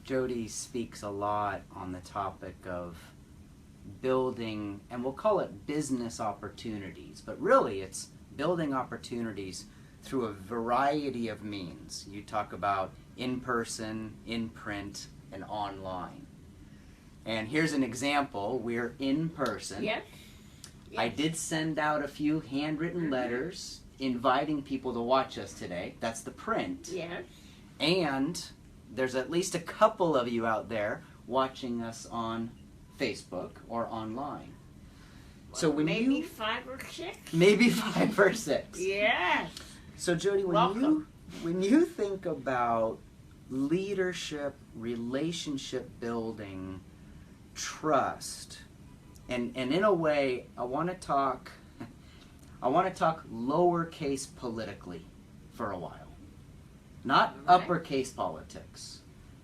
Jody speaks a lot on the topic of building, and we'll call it business opportunities, but really it's building opportunities through a variety of means. You talk about in person, in print, and online. And here's an example. We're in person. Yes. I did send out a few handwritten letters inviting people to watch us today. That's the print. Yes. And there's at least a couple of you out there watching us on Facebook or online. Well, So when maybe you 5 or 6. maybe 5 or 6. Yes. So Jody, Welcome. when you think about leadership, relationship building, trust, and in a way, I want to talk lowercase politically for a while, not All right. uppercase politics,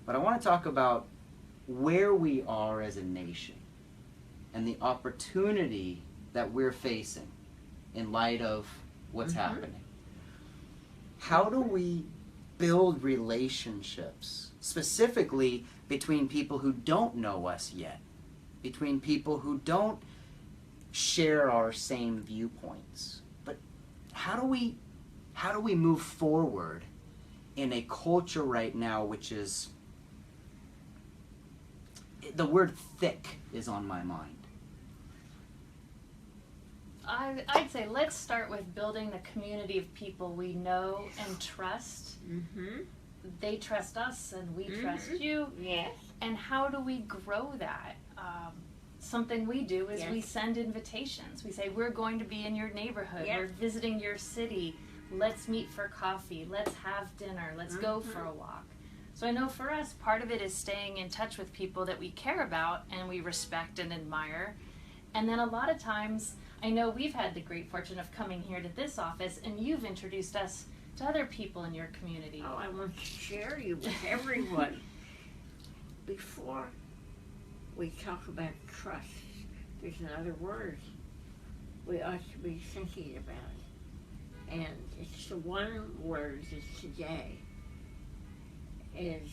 but I want to talk about where we are as a nation and the opportunity that we're facing in light of what's happening. How do we build relationships, specifically between people who don't know us yet, between people who don't share our same viewpoints? But how do we move forward in a culture right now which is, the word thick is on my mind. I'd say let's start with building the community of people we know and trust. Mm-hmm. They trust us and we trust you. Yes. And how do we grow that? Something we do is we send invitations. We say, we're going to be in your neighborhood. Yes. We're visiting your city. Let's meet for coffee. Let's have dinner. Let's go for a walk. So I know for us, part of it is staying in touch with people that we care about and we respect and admire. And then a lot of times, I know we've had the great fortune of coming here to this office, and you've introduced us to other people in your community. Oh, I want to share you with everyone. Before we talk about trust, there's another word we ought to be thinking about. And it's the one word that's today. Is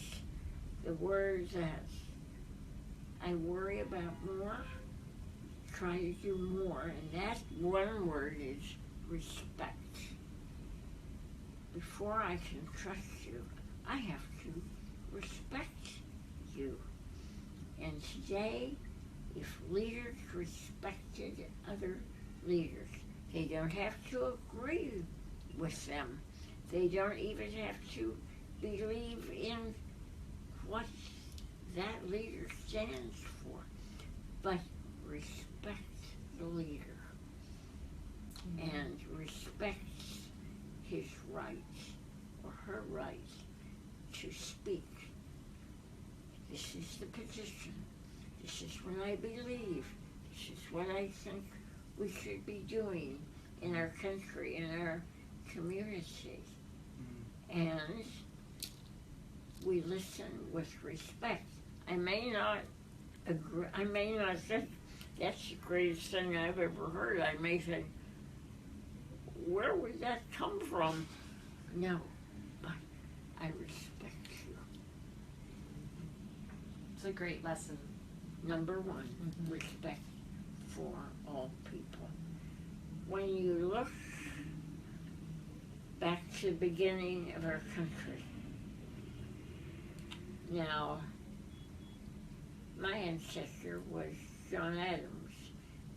the word that I worry about more, try to do more, and that one word is respect. Before I can trust you, I have to respect you. And today, if leaders respected other leaders, they don't have to agree with them. They don't even have to believe in what that leader stands for, but respect the leader and respect his rights or her right to speak. This is the position. This is what I believe. This is what I think we should be doing in our country, in our community. And we listen with respect. I may not agree, I may not think that's the greatest thing I've ever heard. I may think, where would that come from? No, but I respect you. It's a great lesson. Number one, respect for all people. When you look back to the beginning of our country, now, my ancestor was John Adams,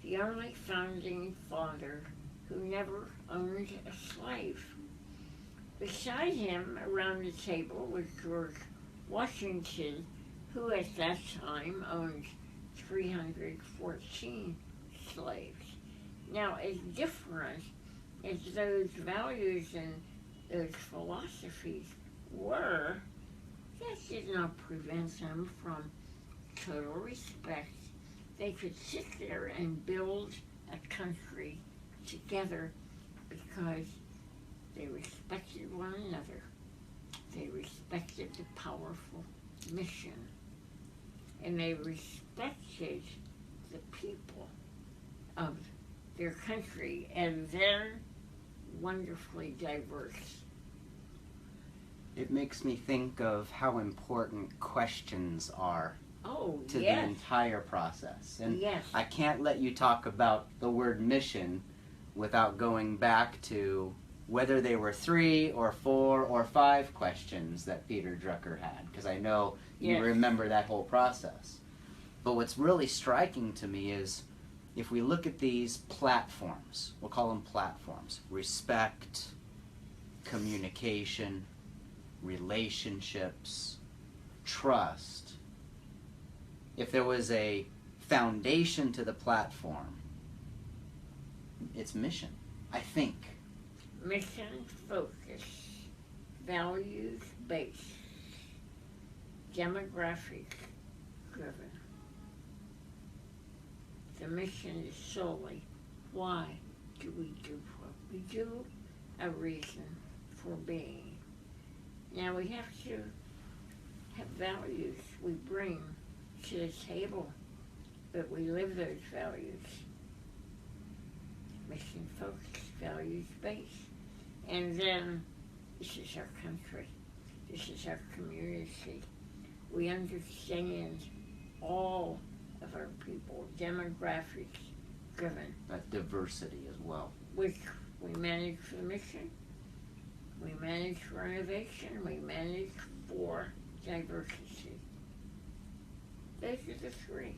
the only founding father who never owned a slave. Beside him, around the table, was George Washington, who at that time owned 314 slaves. Now, as different as those values and those philosophies were, that did not prevent them from total respect. They could sit there and build a country together because they respected one another. They respected the powerful mission. And they respected the people of their country and their wonderfully diverse It makes me think of how important questions are Oh, to the yes. entire process. And Yes. I can't let you talk about the word mission without going back to whether they were 3 or 4 or 5 questions that Peter Drucker had, because I know you Yes. remember that whole process. But what's really striking to me is if we look at these platforms, we'll call them platforms: respect, communication, relationships, trust. If there was a foundation to the platform, it's mission, I think. Mission focus, values based, demographic driven. The mission is solely why do we do what we do, a reason for being. Now we have to have values we bring to the table, but we live those values. Mission focused, values based. And then this is our country. This is our community. We understand all of our people, demographics driven, That diversity as well. which we manage for the mission, we manage for innovation, we manage for diversity. Those are the 3.